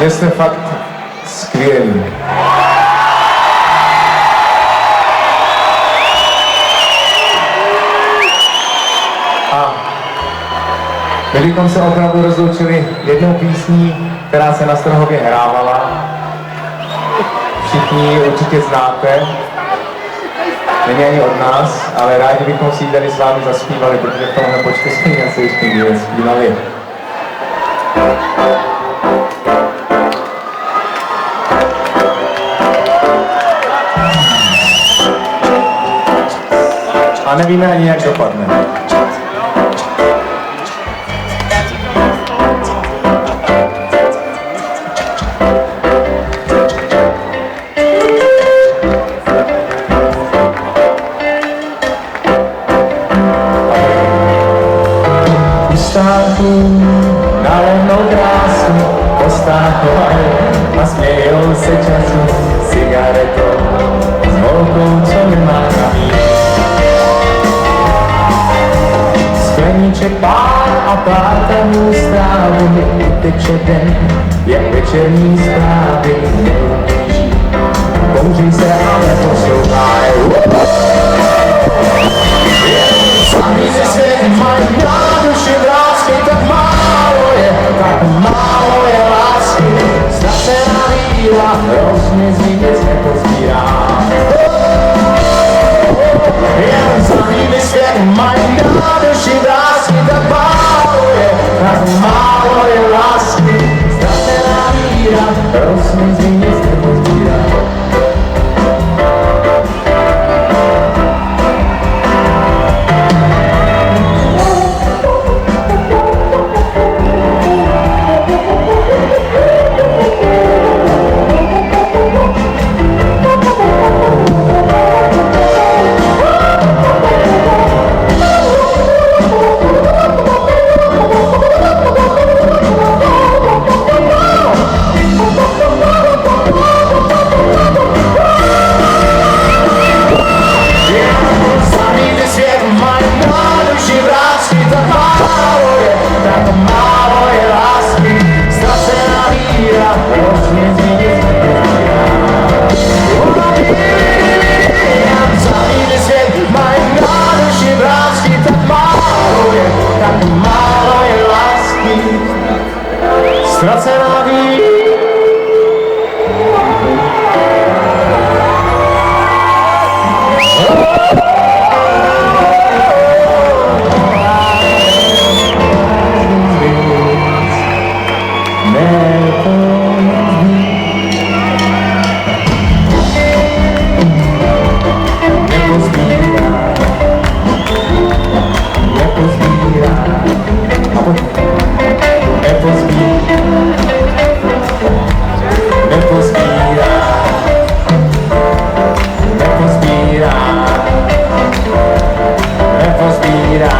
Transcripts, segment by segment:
že jste fakt skvělí. A my bychom se opravdu rozloučili jednou písní, která se na Strahově hrávala. Všichni ji určitě znáte. Není ani od nás, ale rádi bychom si ji tady s vámi zaspívali, protože v tomhle počtu jsme něco ještě nikdy zpívali. A nevíme ani, jak dopadne. Najednou krásu postákovali a smějou se času cigaretou s holkou, co nemá kraví. Skleníček pár a pár tamů strávy, uteče den, jak večerní zprávy neublíží. Bouří se, ale poslouchaj. Sami ze svět mají na duši vrásky, tak málo je lásky. Ztracená víra, rozmizí nic nepozbírá. Jen sami ze svět mají na duši vrásky, tak málo je lásky. Ztracená víra, rozmizí nic nepozbírá. Ztracená víra. Nepozbírá.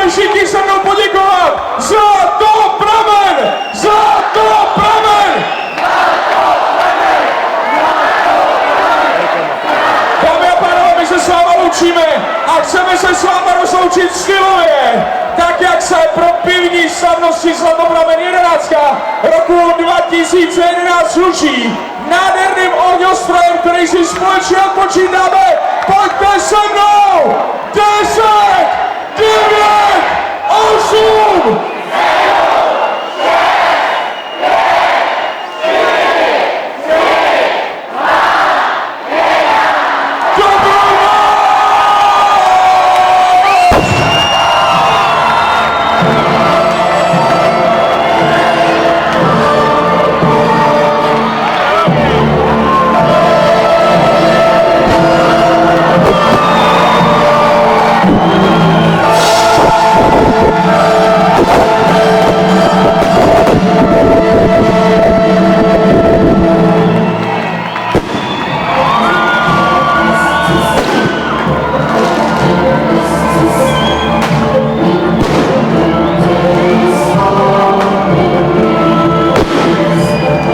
všichni se mnou poděkovat za to Pramen! Za to Pramen! Dámy a pánové, my se s váma loučíme a chceme se s váma rozloučit stylově, tak jak se pro pivní slavnosti Zlatopramen 11 roku 2011 sluší nádherným ohňostrojem, který si společně odpočítáme. Pojďte se mnou! 10!